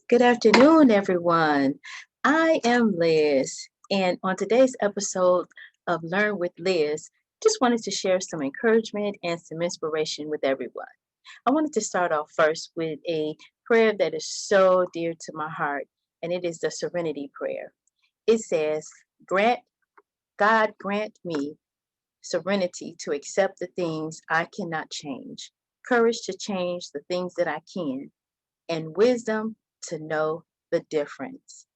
Good afternoon, everyone. I am Liz, and on today's episode of Learn with Liz, just wanted to share some encouragement and some inspiration with everyone. I wanted to start off first with a prayer that is so dear to my heart, and it is the Serenity Prayer. It says, "Grant God grant me serenity to accept the things I cannot change, courage to change the things that I can, and wisdom to know the difference."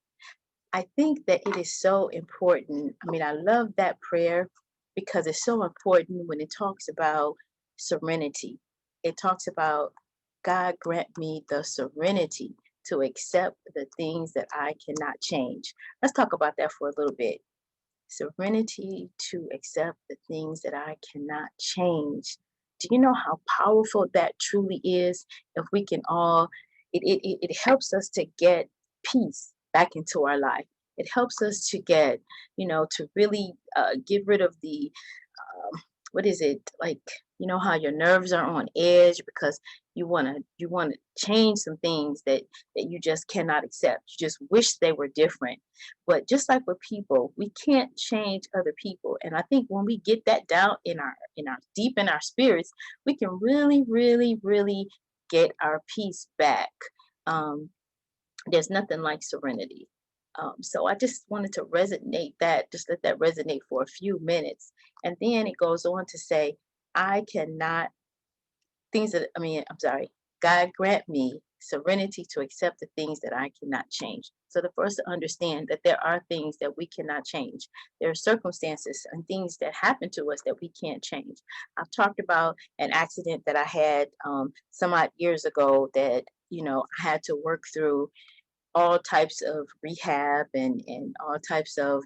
I think that it is so important. I mean, I love that prayer because it's so important when it talks about serenity. It talks about God grant me the serenity to accept the things that I cannot change. Let's talk about that for a little bit. Serenity to accept the things that I cannot change. Do you know how powerful that truly is? If we can all, it helps us to get peace back into our life. It helps us to get, to really get rid of the what is it like, how your nerves are on edge because you want to change some things that you just cannot accept. You just wish they were different. But just like with people, we can't change other people, and I think when we get that down in our deep in our spirits, we can really really really get our peace back. um there's nothing like serenity. So I just wanted to resonate that, just let that resonate for a few minutes. And then it goes on to say, I cannot, I'm sorry, God grant me serenity to accept the things that I cannot change. So the first to understand that there are things that we cannot change. There are circumstances and things that happen to us that we can't change. I've talked about an accident that I had some odd years ago that, I had to work through all types of rehab and all types of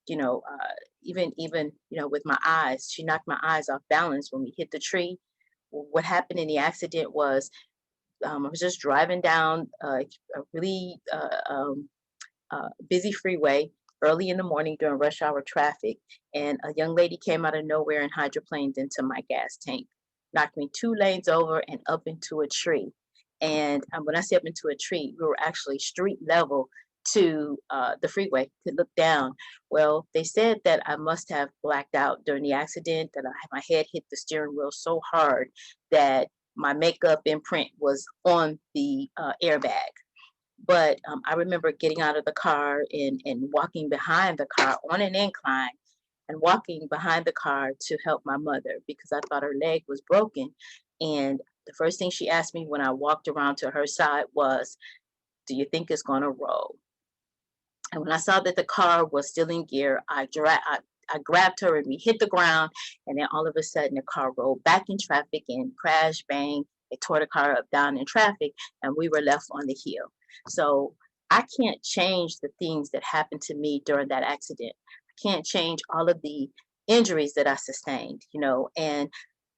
you know even with my eyes. She knocked my eyes off balance when we hit the tree. What happened in the accident was, I was just driving down a really busy freeway early in the morning during rush hour traffic, and a young lady came out of nowhere and hydroplaned into my gas tank, knocked me 2 lanes over and up into a tree. And when I say up into a tree, we were actually street level to the freeway to look down. Well, they said that I must have blacked out during the accident, that my head hit the steering wheel so hard that my makeup imprint was on the airbag. But I remember getting out of the car and walking behind the car on an incline and walking behind the car to help my mother because I thought her leg was broken. And the first thing she asked me when I walked around to her side was, "Do you think it's going to roll?" And when I saw that the car was still in gear, I grabbed her and we hit the ground. And then all of a sudden, the car rolled back in traffic and crash, bang. It tore the car up down in traffic, and we were left on the hill. So I can't change the things that happened to me during that accident. I can't change all of the injuries that I sustained, and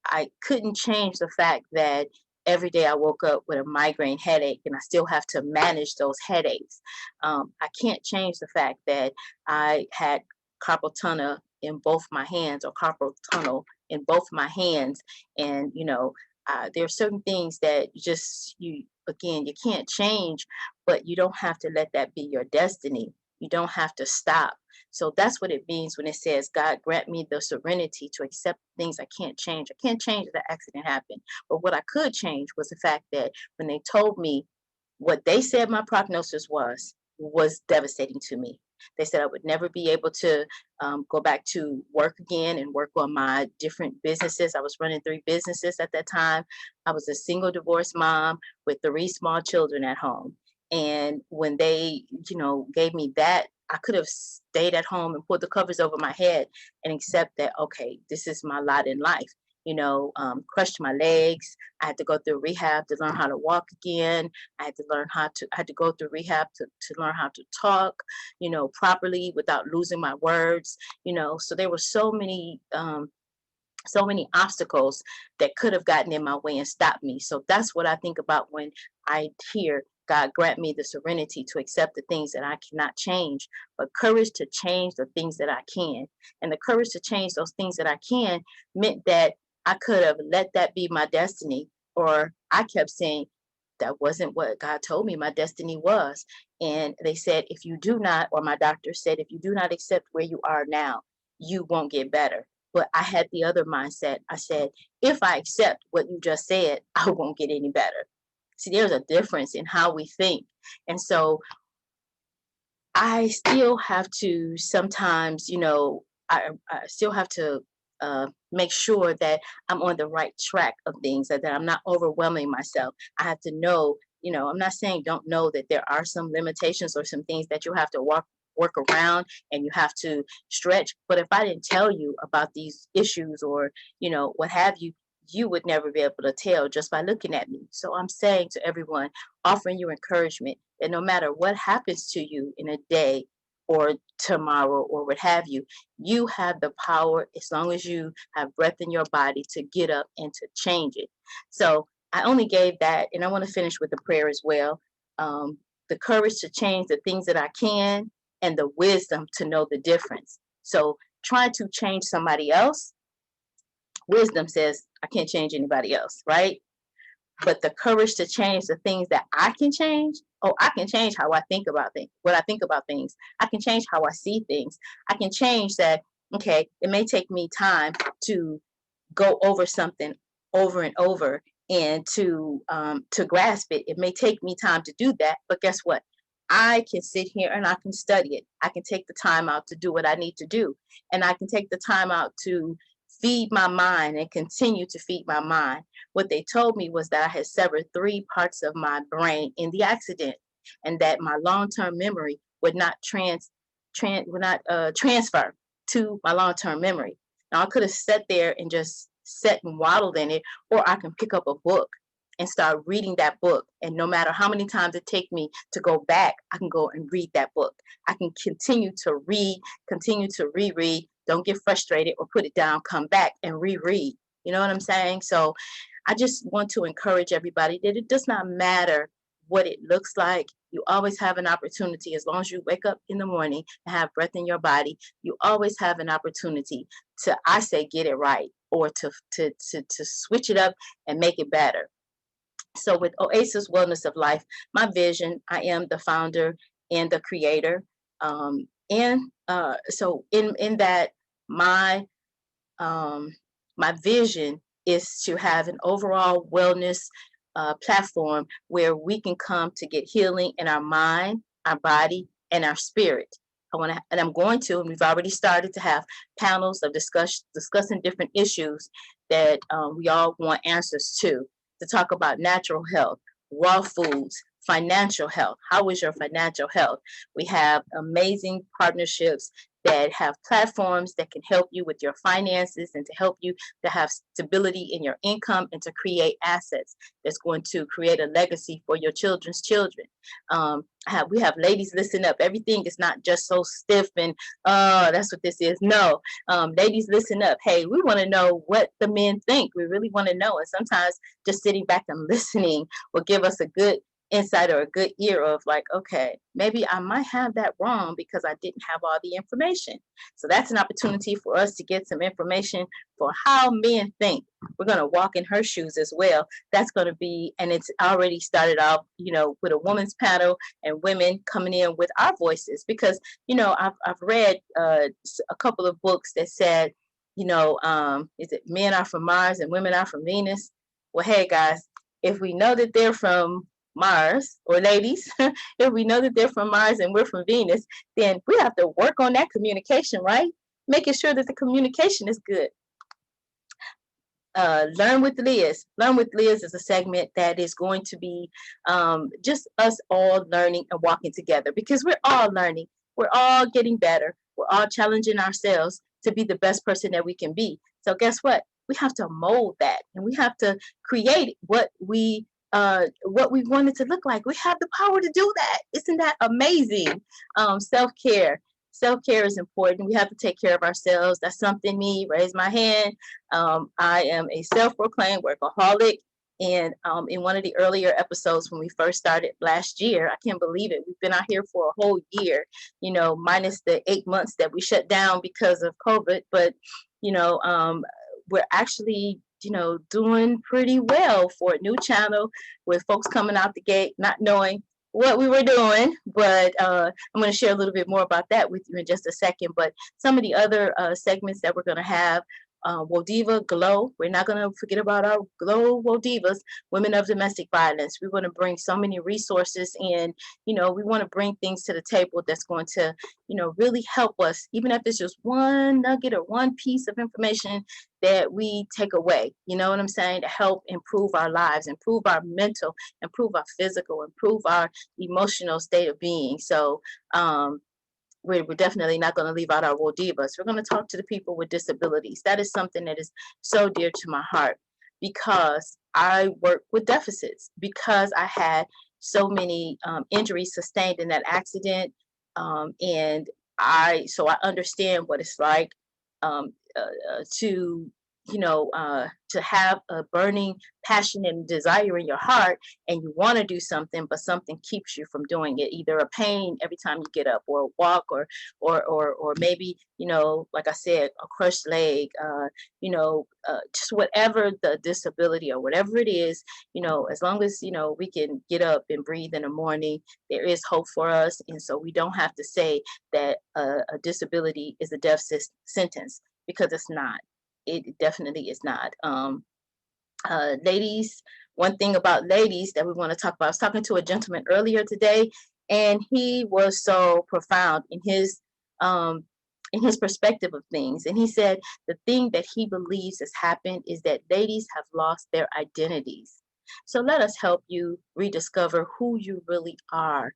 I couldn't change the fact that every day I woke up with a migraine headache and I still have to manage those headaches. I can't change the fact that I had carpal tunnel in both my hands, or carpal tunnel in both my hands. And, there are certain things that again, you can't change, but you don't have to let that be your destiny. You don't have to stop. So that's what it means when it says, God grant me the serenity to accept things I can't change. I can't change that accident happened. But what I could change was the fact that when they told me what they said my prognosis was devastating to me. They said I would never be able to go back to work again and work on my different businesses. I was running 3 businesses at that time. I was a single divorced mom with 3 small children at home. And when they, gave me that, I could have stayed at home and put the covers over my head and accept that, okay, this is my lot in life. Crushed my legs. I had to go through rehab to learn how to walk again. I had to go through rehab to learn how to talk, properly without losing my words. So there were so many obstacles that could have gotten in my way and stopped me. So that's what I think about when I hear God grant me the serenity to accept the things that I cannot change, but courage to change the things that I can. And the courage to change those things that I can meant that I could have let that be my destiny, or I kept saying, that wasn't what God told me my destiny was. And they said, if you do not, or my doctor said, if you do not accept where you are now, you won't get better. But I had the other mindset. I said, if I accept what you just said, I won't get any better. See, there's a difference in how we think. And so I still have to sometimes, I still have to make sure that I'm on the right track of things, that I'm not overwhelming myself. I have to know, I'm not saying don't know that there are some limitations or some things that you have to work around and you have to stretch. But if I didn't tell you about these issues or, what have you, you would never be able to tell just by looking at me. So I'm saying to everyone, offering you encouragement that no matter what happens to you in a day or tomorrow or what have you, you have the power, as long as you have breath in your body, to get up and to change it. So I only gave that, and I want to finish with a prayer as well. Um, the courage to change the things that I can, and the wisdom to know the difference. So trying to change somebody else, wisdom says I can't change anybody else, right? But the courage to change the things that I can change. Oh, I can change how I think about things, what I think about things. I can change how I see things. I can change that. Okay, it may take me time to go over something over and over and to grasp it. It may take me time to do that, but guess what? I can sit here and I can study it. I can take the time out to do what I need to do, and I can take the time out to feed my mind and continue to feed my mind. What they told me was that I had severed 3 parts of my brain in the accident, and that my long-term memory would not transfer to my long-term memory. Now I could have sat there and just sat and waddled in it, or I can pick up a book and start reading that book. And no matter how many times it take me to go back, I can go and read that book. I can continue to read, continue to reread. Don't get frustrated or put it down, come back and reread. You know what I'm saying? So I just want to encourage everybody that it does not matter what it looks like. You always have an opportunity, as long as you wake up in the morning and have breath in your body, you always have an opportunity to, I say, get it right, or to switch it up and make it better. So with Oasis Wellness of Life, my vision, I am the founder and the creator. So in that, my um, my vision is to have an overall wellness platform where we can come to get healing in our mind, our body, and our spirit. And I'm going to, and we've already started to have panels of discussing different issues that we all want answers to talk about natural health, raw foods, financial health. How is your financial health? We have amazing partnerships that have platforms that can help you with your finances and to help you to have stability in your income and to create assets that's going to create a legacy for your children's children. We have ladies, listen up. Everything is not just so stiff and, oh, that's what this is. No, ladies, listen up. Hey, we want to know what the men think. We really want to know. And sometimes just sitting back and listening will give us a good insight or a good ear of like, okay, maybe I might have that wrong because I didn't have all the information. So that's an opportunity for us to get some information for how men think. We're going to walk in her shoes as well. That's going to be, and it's already started off, with a women's panel and women coming in with our voices, because, I've read a couple of books that said, is it men are from Mars and women are from Venus? Well, hey guys, if we know that they're from Mars, or ladies, if we know that they're from Mars and we're from Venus, then we have to work on that communication, right? Making sure that the communication is good. Learn with Liz. Learn with Liz is a segment that is going to be just us all learning and walking together, because we're all learning. We're all getting better. We're all challenging ourselves to be the best person that we can be. So guess what? We have to mold that, and we have to create what we want it to look like. We have the power to do that. Isn't that amazing? Self-care. Self-care is important. We have to take care of ourselves. That's something me, raise my hand. I am a self-proclaimed workaholic. And in one of the earlier episodes when we first started last year, I can't believe it. We've been out here for a whole year, minus the 8 months that we shut down because of COVID. But, we're actually doing pretty well for a new channel with folks coming out the gate, not knowing what we were doing. But I'm going to share a little bit more about that with you in just a second. But some of the other segments that we're going to have. Wodiva Glow. We're not going to forget about our Glow Wodivas, women of domestic violence. We want to bring so many resources in. We want to bring things to the table that's going to, really help us, even if it's just one nugget or one piece of information that we take away. You know what I'm saying? To help improve our lives, improve our mental, improve our physical, improve our emotional state of being. So, we're definitely not going to leave out our Wodivas. We're going to talk to the people with disabilities. That is something that is so dear to my heart because I work with deficits, because I had so many injuries sustained in that accident. And so I understand what it's like to, to have a burning passion and desire in your heart, and you want to do something, but something keeps you from doing it. Either a pain every time you get up, or a walk, or maybe, like I said, a crushed leg, just whatever the disability or whatever it is, as long as, we can get up and breathe in the morning, there is hope for us. And so we don't have to say that a disability is a death sentence, because it's not. It definitely is not. Ladies, one thing about ladies that we want to talk about. I was talking to a gentleman earlier today, and he was so profound in his perspective of things. And he said the thing that he believes has happened is that ladies have lost their identities. So let us help you rediscover who you really are.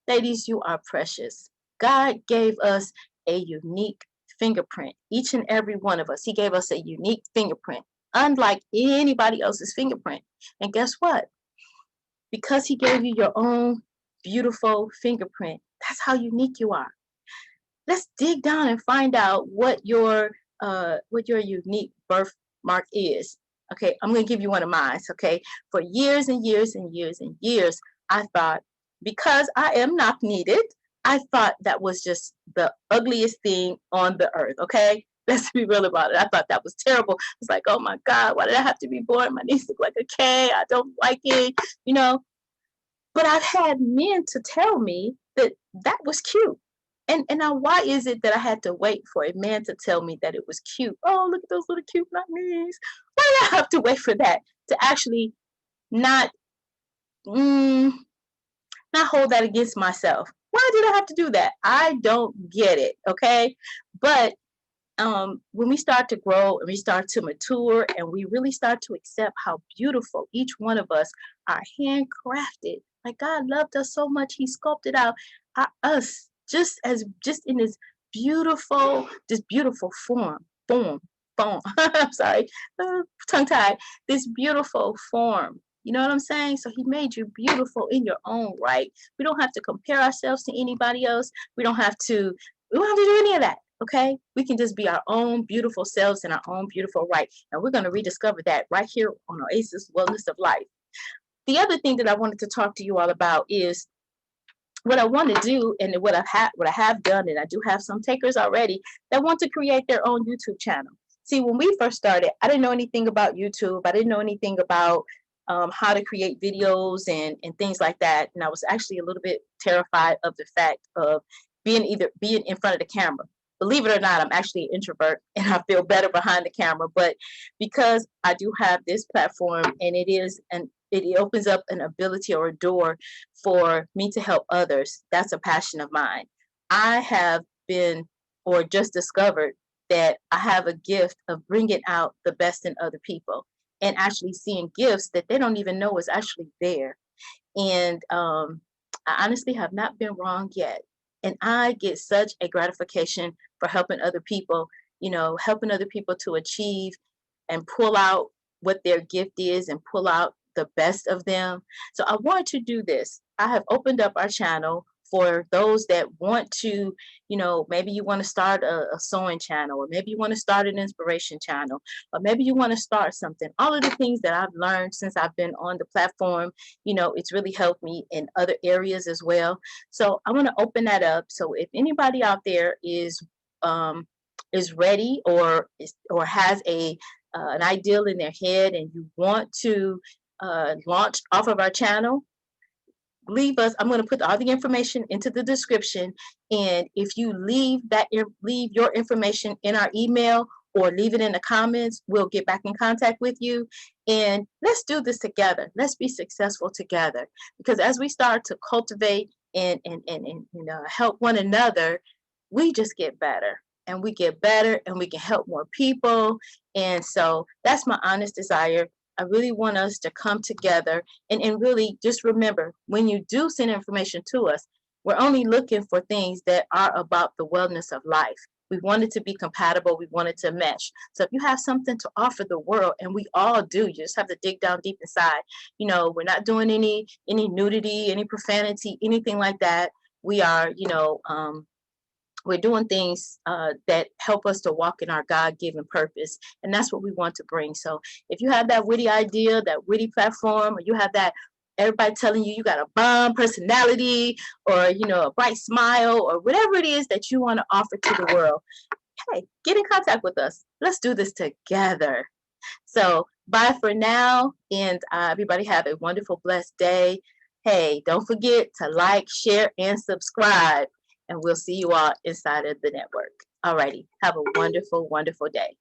Ladies, you are precious. God gave us a unique fingerprint, each and every one of us. He gave us a unique fingerprint, unlike anybody else's fingerprint. And guess what? Because He gave you your own beautiful fingerprint, that's how unique you are. Let's dig down and find out what your unique birthmark is. Okay, I'm going to give you one of mine. Okay, for years and years and years and years, I thought, because I am not needed, I thought that was just the ugliest thing on the earth. Okay, let's be real about it. I thought that was terrible. It's like, oh my God, why did I have to be born? My knees look like a K. I don't like it, you know. But I've had men to tell me that that was cute. And now, why is it that I had to wait for a man to tell me that it was cute? Oh, look at those little cute black knees. Why did I have to wait for that to actually not mm, not hold that against myself? Why did I have to do that? I don't get it. Okay, but when we start to grow and we start to mature and we really start to accept how beautiful each one of us are, handcrafted. Like, God loved us so much, He sculpted out us just in this beautiful form. I'm sorry, tongue tied. This beautiful form. You know what I'm saying? So He made you beautiful in your own right. We don't have to compare ourselves to anybody else. We don't have to do any of that. Okay, we can just be our own beautiful selves in our own beautiful right, and we're going to rediscover that right here on Oasis Wellness of Life. The other thing that I wanted to talk to you all about is what I want to do, and what I have done, and I do have some takers already that want to create their own YouTube channel. See, when we first started, I didn't know anything about YouTube. I didn't know anything about how to create videos and things like that, and I was actually a little bit terrified of the fact of being in front of the camera. Believe it or not, I'm actually an introvert, and I feel better behind the camera. But because I do have this platform, and it opens up an ability or a door for me to help others. That's a passion of mine. I have been, or just discovered, that I have a gift of bringing out the best in other people, and actually seeing gifts that they don't even know is actually there. And I honestly have not been wrong yet. And I get such a gratification for helping other people, helping other people to achieve and pull out what their gift is and pull out the best of them. So I want to do this. I have opened up our channel for those that want to, maybe you want to start a sewing channel, or maybe you want to start an inspiration channel, or maybe you want to start something. All of the things that I've learned since I've been on the platform, it's really helped me in other areas as well. So I want to open that up. So if anybody out there is ready, or has a an ideal in their head and you want to launch off of our channel, leave us. I'm going to put all the information into the description, and if you leave your information in our email or leave it in the comments, we'll get back in contact with you, and let's do this together. Let's be successful together, because as we start to cultivate and help one another, we just get better, and we get better, and we can help more people. And so that's my honest desire. I really want us to come together and really just remember, when you do send information to us, we're only looking for things that are about the wellness of life. We want it to be compatible. We want it to mesh. So if you have something to offer the world, and we all do, you just have to dig down deep inside. We're not doing any nudity, any profanity, anything like that. We are, we're doing things that help us to walk in our God-given purpose, and that's what we want to bring. So if you have that witty idea, that witty platform, or you have that everybody telling you got a bomb personality, or a bright smile, or whatever it is that you want to offer to the world, hey, get in contact with us. Let's do this together. So bye for now, and everybody have a wonderful, blessed day. Hey, don't forget to like, share, and subscribe, and we'll see you all inside of the network. Alrighty, have a wonderful, wonderful day.